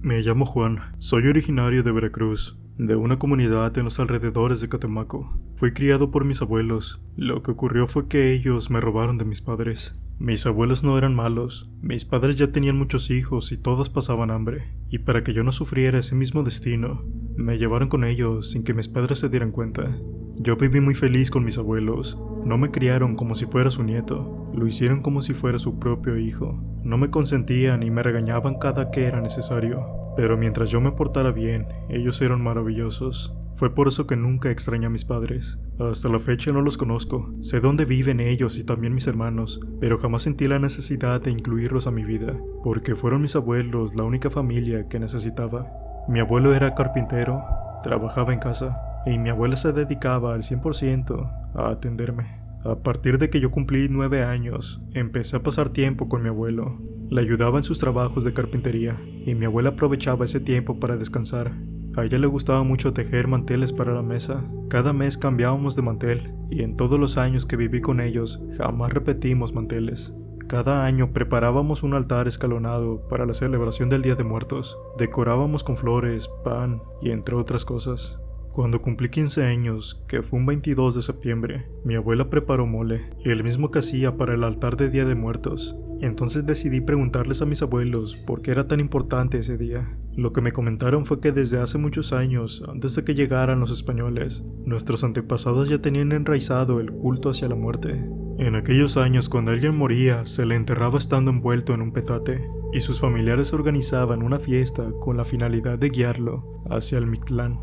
Me llamo Juan, soy originario de Veracruz, de una comunidad en los alrededores de Catemaco. Fui criado por mis abuelos. Lo que ocurrió fue que ellos me robaron de mis padres. Mis abuelos no eran malos, mis padres ya tenían muchos hijos y todos pasaban hambre, y para que yo no sufriera ese mismo destino, me llevaron con ellos sin que mis padres se dieran cuenta. Yo viví muy feliz con mis abuelos. No me criaron como si fuera su nieto, lo hicieron como si fuera su propio hijo. No me consentían y me regañaban cada que era necesario, pero mientras yo me portara bien, ellos eran maravillosos. Fue por eso que nunca extrañé a mis padres. Hasta la fecha no los conozco, sé dónde viven ellos y también mis hermanos, pero jamás sentí la necesidad de incluirlos a mi vida, porque fueron mis abuelos la única familia que necesitaba. Mi abuelo era carpintero, trabajaba en casa, y mi abuela se dedicaba al 100% a atenderme. A partir de que yo cumplí 9 años, empecé a pasar tiempo con mi abuelo. Le ayudaba en sus trabajos de carpintería, y mi abuela aprovechaba ese tiempo para descansar. A ella le gustaba mucho tejer manteles para la mesa. Cada mes cambiábamos de mantel, y en todos los años que viví con ellos, jamás repetimos manteles. Cada año preparábamos un altar escalonado para la celebración del Día de Muertos. Decorábamos con flores, pan y entre otras cosas. Cuando cumplí 15 años, que fue un 22 de septiembre, mi abuela preparó mole, el mismo que hacía para el altar de Día de Muertos. Entonces decidí preguntarles a mis abuelos por qué era tan importante ese día. Lo que me comentaron fue que desde hace muchos años, antes de que llegaran los españoles, nuestros antepasados ya tenían enraizado el culto hacia la muerte. En aquellos años, cuando alguien moría, se le enterraba estando envuelto en un petate, y sus familiares organizaban una fiesta con la finalidad de guiarlo hacia el Mictlán.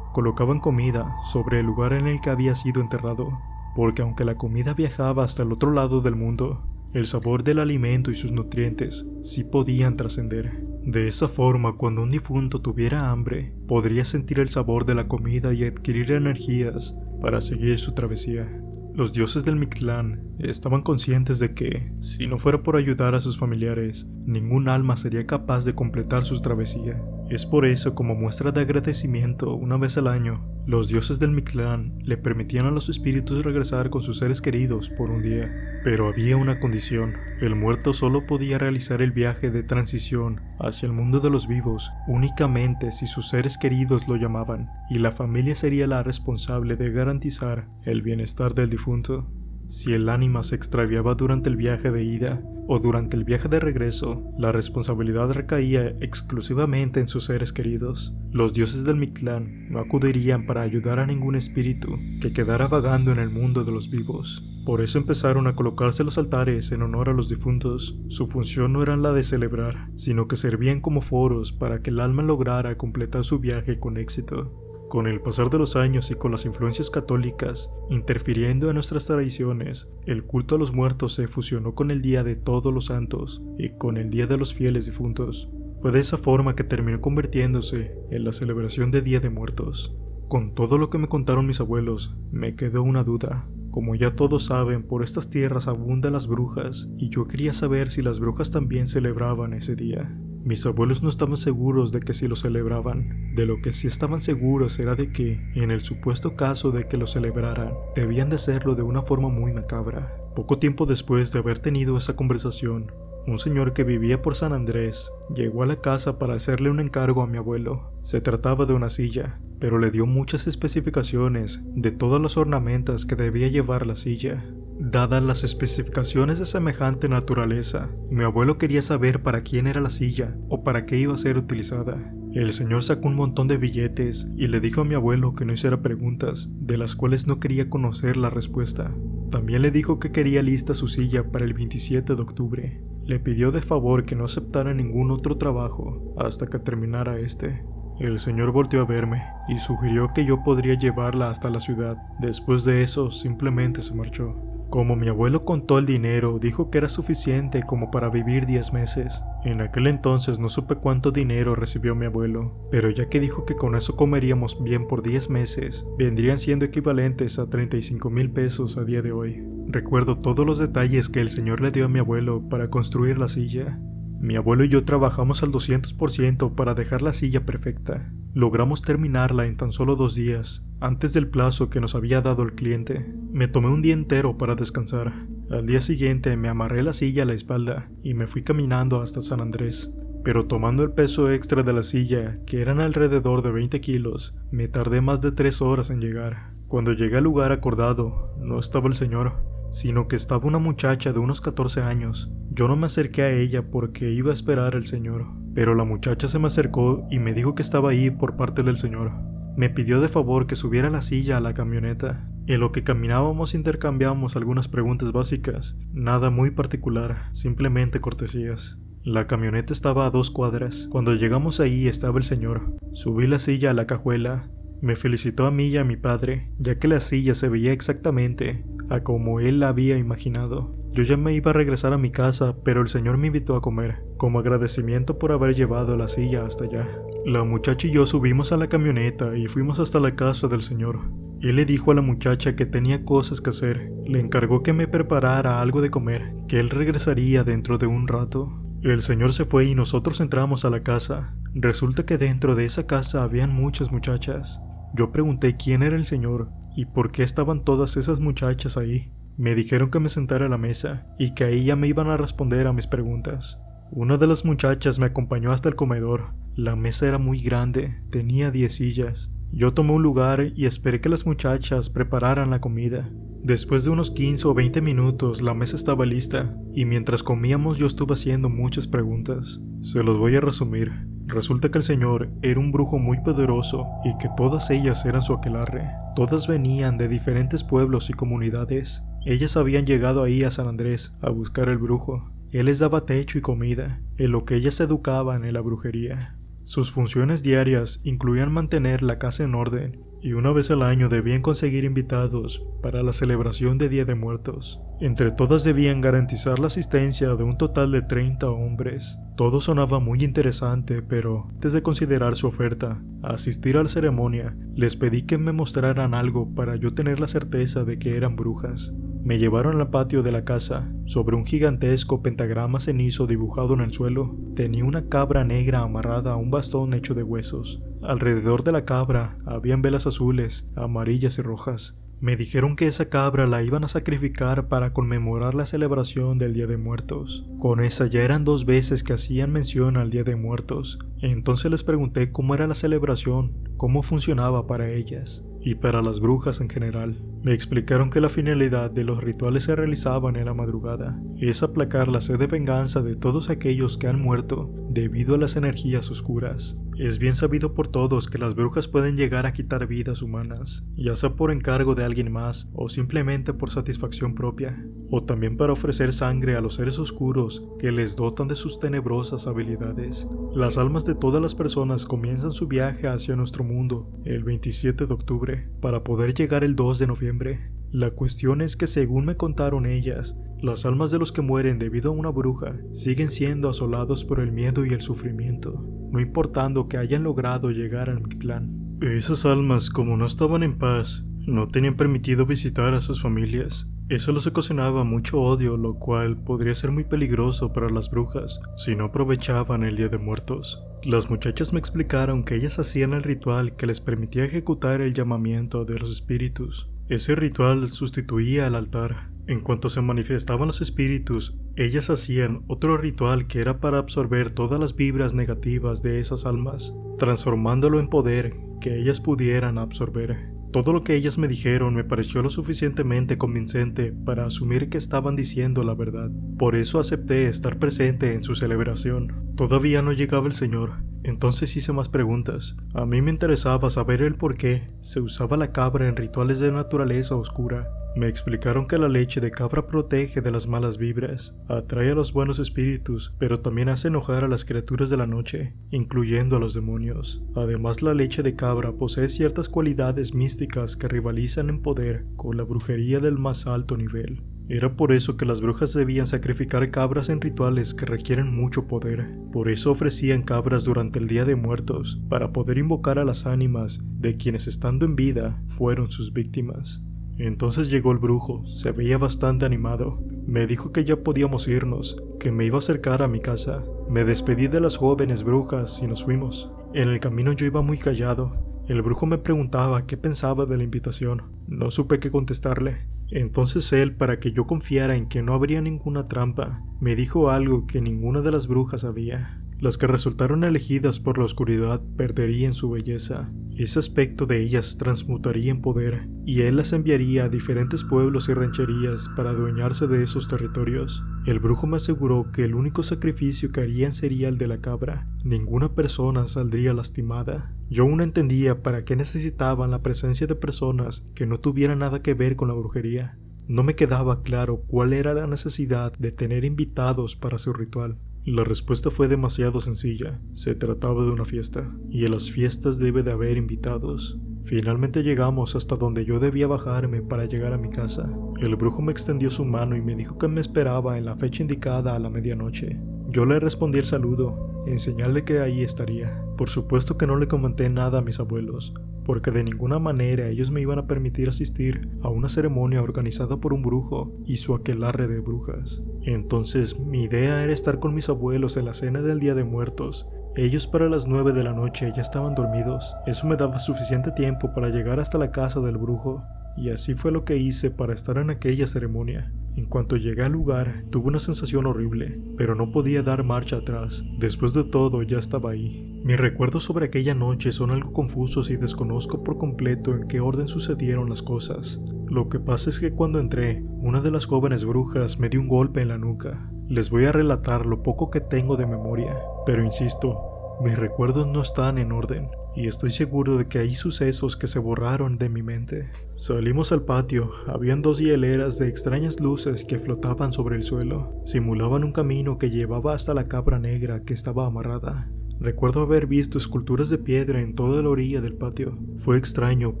Colocaban comida sobre el lugar en el que había sido enterrado, porque aunque la comida viajaba hasta el otro lado del mundo, el sabor del alimento y sus nutrientes sí podían trascender. De esa forma, cuando un difunto tuviera hambre, podría sentir el sabor de la comida y adquirir energías para seguir su travesía. Los dioses del Mictlán estaban conscientes de que, si no fuera por ayudar a sus familiares, ningún alma sería capaz de completar su travesía. Es por eso, como muestra de agradecimiento, una vez al año, los dioses del Mictlán le permitían a los espíritus regresar con sus seres queridos por un día. Pero había una condición: el muerto solo podía realizar el viaje de transición hacia el mundo de los vivos únicamente si sus seres queridos lo llamaban, y la familia sería la responsable de garantizar el bienestar del difunto. Si el ánima se extraviaba durante el viaje de ida o durante el viaje de regreso, la responsabilidad recaía exclusivamente en sus seres queridos. Los dioses del Mictlán no acudirían para ayudar a ningún espíritu que quedara vagando en el mundo de los vivos. Por eso empezaron a colocarse los altares en honor a los difuntos. Su función no era la de celebrar, sino que servían como foros para que el alma lograra completar su viaje con éxito. Con el pasar de los años y con las influencias católicas interfiriendo en nuestras tradiciones, el culto a los muertos se fusionó con el Día de Todos los Santos y con el Día de los Fieles Difuntos. Fue de esa forma que terminó convirtiéndose en la celebración de Día de Muertos. Con todo lo que me contaron mis abuelos, me quedó una duda. Como ya todos saben, por estas tierras abundan las brujas, y yo quería saber si las brujas también celebraban ese día. Mis abuelos no estaban seguros de que sí lo celebraban. De lo que sí estaban seguros era de que, en el supuesto caso de que lo celebraran, debían de hacerlo de una forma muy macabra. Poco tiempo después de haber tenido esa conversación, un señor que vivía por San Andrés llegó a la casa para hacerle un encargo a mi abuelo. Se trataba de una silla, pero le dio muchas especificaciones de todas las ornamentas que debía llevar la silla. Dadas las especificaciones de semejante naturaleza, mi abuelo quería saber para quién era la silla o para qué iba a ser utilizada. El señor sacó un montón de billetes y le dijo a mi abuelo que no hiciera preguntas, de las cuales no quería conocer la respuesta. También le dijo que quería lista su silla para el 27 de octubre. Le pidió de favor que no aceptara ningún otro trabajo hasta que terminara este. El señor volteó a verme y sugirió que yo podría llevarla hasta la ciudad. Después de eso, simplemente se marchó. Como mi abuelo contó el dinero, dijo que era suficiente como para vivir 10 meses. En aquel entonces no supe cuánto dinero recibió mi abuelo, pero ya que dijo que con eso comeríamos bien por 10 meses, vendrían siendo equivalentes a 35,000 pesos a día de hoy. Recuerdo todos los detalles que el señor le dio a mi abuelo para construir la silla. Mi abuelo y yo trabajamos al 200% para dejar la silla perfecta. Logramos terminarla en tan solo 2 días, antes del plazo que nos había dado el cliente. Me tomé un día entero para descansar. Al día siguiente me amarré la silla a la espalda y me fui caminando hasta San Andrés. pero tomando el peso extra de la silla, que eran alrededor de 20 kilos, me tardé más de 3 horas en llegar. Cuando llegué al lugar acordado, no estaba el señor, sino que estaba una muchacha de unos 14 años. Yo no me acerqué a ella porque iba a esperar al señor, pero la muchacha se me acercó y me dijo que estaba ahí por parte del señor. Me pidió de favor que subiera la silla a la camioneta. En lo que caminábamos intercambiamos algunas preguntas básicas, nada muy particular, simplemente cortesías. La camioneta estaba a 2 cuadras. Cuando llegamos ahí estaba el señor. Subí la silla a la cajuela. Me felicitó a mí y a mi padre, ya que la silla se veía exactamente a como él la había imaginado. Yo ya me iba a regresar a mi casa, pero el señor me invitó a comer, como agradecimiento por haber llevado la silla hasta allá. La muchacha y yo subimos a la camioneta y fuimos hasta la casa del señor. Él le dijo a la muchacha que tenía cosas que hacer. Le encargó que me preparara algo de comer, que él regresaría dentro de un rato. El señor se fue y nosotros entramos a la casa. Resulta que dentro de esa casa habían muchas muchachas. Yo pregunté quién era el señor y por qué estaban todas esas muchachas ahí. Me dijeron que me sentara a la mesa y que ahí ya me iban a responder a mis preguntas. Una de las muchachas me acompañó hasta el comedor. La mesa era muy grande, tenía 10 sillas. Yo tomé un lugar y esperé que las muchachas prepararan la comida. Después de unos 15 o 20 minutos la mesa estaba lista y mientras comíamos yo estuve haciendo muchas preguntas. Se los voy a resumir. Resulta que el señor era un brujo muy poderoso y que todas ellas eran su aquelarre. Todas venían de diferentes pueblos y comunidades. Ellas habían llegado ahí a San Andrés a buscar el brujo. Él les daba techo y comida, en lo que ellas se educaban en la brujería. Sus funciones diarias incluían mantener la casa en orden y una vez al año debían conseguir invitados para la celebración de Día de Muertos. Entre todas debían garantizar la asistencia de un total de 30 hombres. Todo sonaba muy interesante, pero antes de considerar su oferta, a asistir a la ceremonia, les pedí que me mostraran algo para yo tener la certeza de que eran brujas. Me llevaron al patio de la casa. Sobre un gigantesco pentagrama cenizo dibujado en el suelo, tenía una cabra negra amarrada a un bastón hecho de huesos. Alrededor de la cabra habían velas azules, amarillas y rojas. Me dijeron que esa cabra la iban a sacrificar para conmemorar la celebración del Día de Muertos. Con esa ya eran 2 veces que hacían mención al Día de Muertos. Entonces les pregunté cómo era la celebración, cómo funcionaba para ellas y para las brujas en general. Me explicaron que la finalidad de los rituales se realizaban en la madrugada. Es aplacar la sed de venganza de todos aquellos que han muerto debido a las energías oscuras. Es bien sabido por todos que las brujas pueden llegar a quitar vidas humanas, ya sea por encargo de alguien más o simplemente por satisfacción propia, o también para ofrecer sangre a los seres oscuros que les dotan de sus tenebrosas habilidades. Las almas de todas las personas comienzan su viaje hacia nuestro mundo el 27 de octubre para poder llegar el 2 de noviembre. La cuestión es que según me contaron ellas, las almas de los que mueren debido a una bruja siguen siendo asolados por el miedo y el sufrimiento, no importando que hayan logrado llegar al Mictlán. Esas almas, como no estaban en paz, no tenían permitido visitar a sus familias. Eso les ocasionaba mucho odio, lo cual podría ser muy peligroso para las brujas si no aprovechaban el Día de Muertos. Las muchachas me explicaron que ellas hacían el ritual que les permitía ejecutar el llamamiento de los espíritus. Ese ritual sustituía al altar. En cuanto se manifestaban los espíritus, ellas hacían otro ritual que era para absorber todas las vibras negativas de esas almas, transformándolo en poder que ellas pudieran absorber. Todo lo que ellas me dijeron me pareció lo suficientemente convincente para asumir que estaban diciendo la verdad. Por eso acepté estar presente en su celebración. Todavía no llegaba el señor, entonces hice más preguntas. A mí me interesaba saber el por qué se usaba la cabra en rituales de naturaleza oscura. Me explicaron que la leche de cabra protege de las malas vibras, atrae a los buenos espíritus, pero también hace enojar a las criaturas de la noche, incluyendo a los demonios. Además, la leche de cabra posee ciertas cualidades místicas que rivalizan en poder con la brujería del más alto nivel. Era por eso que las brujas debían sacrificar cabras en rituales que requieren mucho poder. Por eso ofrecían cabras durante el Día de Muertos, para poder invocar a las ánimas de quienes estando en vida fueron sus víctimas. Entonces llegó el brujo, se veía bastante animado. Me dijo que ya podíamos irnos, que me iba a acercar a mi casa. Me despedí de las jóvenes brujas y nos fuimos. En el camino yo iba muy callado. El brujo me preguntaba qué pensaba de la invitación. No supe qué contestarle. Entonces él, para que yo confiara en que no habría ninguna trampa, me dijo algo que ninguna de las brujas sabía. Las que resultaron elegidas por la oscuridad perderían su belleza. Ese aspecto de ellas transmutaría en poder, y él las enviaría a diferentes pueblos y rancherías para adueñarse de esos territorios. El brujo me aseguró que el único sacrificio que harían sería el de la cabra. Ninguna persona saldría lastimada. Yo aún no entendía para qué necesitaban la presencia de personas que no tuvieran nada que ver con la brujería. No me quedaba claro cuál era la necesidad de tener invitados para su ritual. La respuesta fue demasiado sencilla. Se trataba de una fiesta, y en las fiestas debe de haber invitados. Finalmente llegamos hasta donde yo debía bajarme para llegar a mi casa. El brujo me extendió su mano y me dijo que me esperaba en la fecha indicada a la medianoche. Yo le respondí el saludo, en señal de que ahí estaría. Por supuesto que no le comenté nada a mis abuelos, porque de ninguna manera ellos me iban a permitir asistir a una ceremonia organizada por un brujo y su aquelarre de brujas. Entonces mi idea era estar con mis abuelos en la cena del Día de Muertos. Ellos para las 9 de la noche ya estaban dormidos. Eso me daba suficiente tiempo para llegar hasta la casa del brujo, y así fue lo que hice para estar en aquella ceremonia. En cuanto llegué al lugar, tuve una sensación horrible, pero no podía dar marcha atrás. Después de todo, ya estaba ahí. Mis recuerdos sobre aquella noche son algo confusos y desconozco por completo en qué orden sucedieron las cosas. Lo que pasa es que cuando entré, una de las jóvenes brujas me dio un golpe en la nuca. Les voy a relatar lo poco que tengo de memoria, pero insisto, mis recuerdos no están en orden, y estoy seguro de que hay sucesos que se borraron de mi mente. Salimos al patio. Habían 2 hieleras de extrañas luces que flotaban sobre el suelo. Simulaban un camino que llevaba hasta la cabra negra que estaba amarrada. Recuerdo haber visto esculturas de piedra en toda la orilla del patio. Fue extraño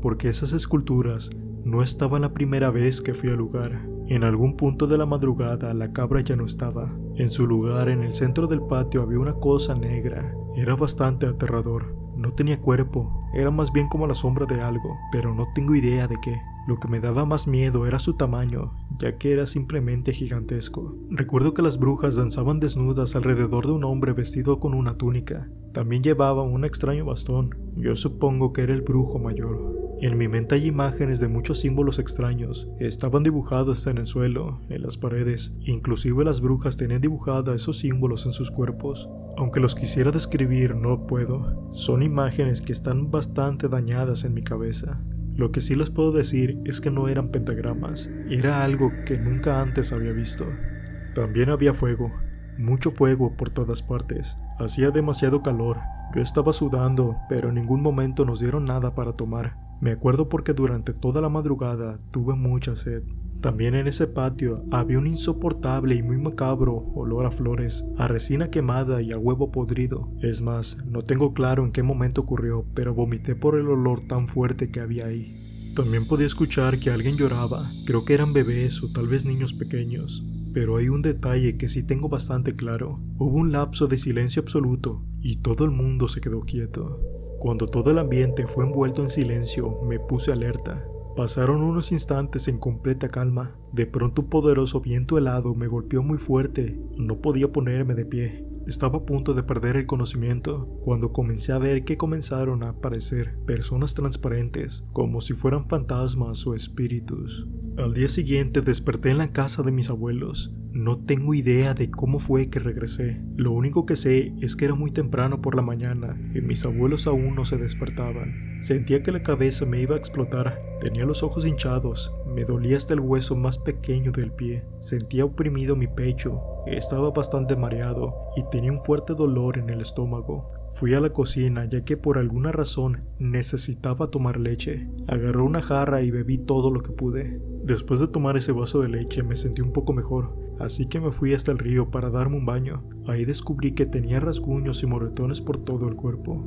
porque esas esculturas no estaban la primera vez que fui al lugar. En algún punto de la madrugada la cabra ya no estaba. En su lugar, en el centro del patio, había una cosa negra. Era bastante aterrador. No tenía cuerpo, era más bien como la sombra de algo, pero no tengo idea de qué. Lo que me daba más miedo era su tamaño, ya que era simplemente gigantesco. Recuerdo que las brujas danzaban desnudas alrededor de un hombre vestido con una túnica. También llevaba un extraño bastón. Yo supongo que era el brujo mayor. En mi mente hay imágenes de muchos símbolos extraños. Estaban dibujados en el suelo, en las paredes. Inclusive las brujas tenían dibujados esos símbolos en sus cuerpos. Aunque los quisiera describir, no puedo. Son imágenes que están bastante dañadas en mi cabeza. Lo que sí les puedo decir es que no eran pentagramas. Era algo que nunca antes había visto. También había fuego. Mucho fuego por todas partes. Hacía demasiado calor. Yo estaba sudando, pero en ningún momento nos dieron nada para tomar. Me acuerdo porque durante toda la madrugada tuve mucha sed. También en ese patio había un insoportable y muy macabro olor a flores, a resina quemada y a huevo podrido. Es más, no tengo claro en qué momento ocurrió, pero vomité por el olor tan fuerte que había ahí. También podía escuchar que alguien lloraba. Creo que eran bebés o tal vez niños pequeños. Pero hay un detalle que sí tengo bastante claro. Hubo un lapso de silencio absoluto y todo el mundo se quedó quieto. Cuando todo el ambiente fue envuelto en silencio, me puse alerta. Pasaron unos instantes en completa calma. De pronto un poderoso viento helado me golpeó muy fuerte. No podía ponerme de pie. Estaba a punto de perder el conocimiento cuando comencé a ver que comenzaron a aparecer personas transparentes, como si fueran fantasmas o espíritus. Al día siguiente desperté en la casa de mis abuelos. No tengo idea de cómo fue que regresé. Lo único que sé es que era muy temprano por la mañana y mis abuelos aún no se despertaban. Sentía que la cabeza me iba a explotar. Tenía los ojos hinchados. Me dolía hasta el hueso más pequeño del pie. Sentía oprimido mi pecho. Estaba bastante mareado y tenía un fuerte dolor en el estómago. Fui a la cocina ya que por alguna razón necesitaba tomar leche. Agarré una jarra y bebí todo lo que pude. Después de tomar ese vaso de leche me sentí un poco mejor, así que me fui hasta el río para darme un baño. Ahí descubrí que tenía rasguños y moretones por todo el cuerpo.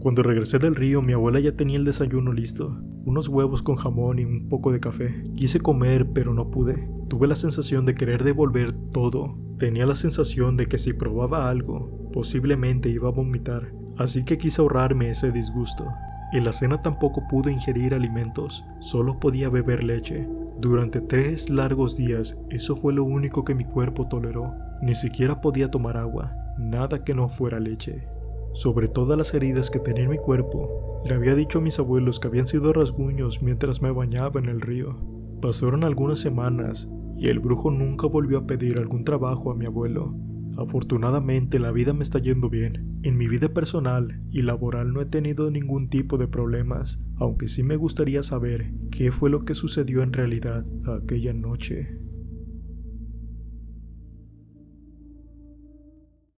Cuando regresé del río, mi abuela ya tenía el desayuno listo. Unos huevos con jamón y un poco de café. Quise comer, pero no pude. Tuve la sensación de querer devolver todo. Tenía la sensación de que si probaba algo, posiblemente iba a vomitar. Así que quise ahorrarme ese disgusto. En la cena tampoco pude ingerir alimentos. Solo podía beber leche. Durante 3 largos días, eso fue lo único que mi cuerpo toleró. Ni siquiera podía tomar agua. Nada que no fuera leche. Sobre todas las heridas que tenía en mi cuerpo, le había dicho a mis abuelos que habían sido rasguños mientras me bañaba en el río. Pasaron algunas semanas y el brujo nunca volvió a pedir algún trabajo a mi abuelo. Afortunadamente la vida me está yendo bien. En mi vida personal y laboral no he tenido ningún tipo de problemas, aunque sí me gustaría saber qué fue lo que sucedió en realidad aquella noche.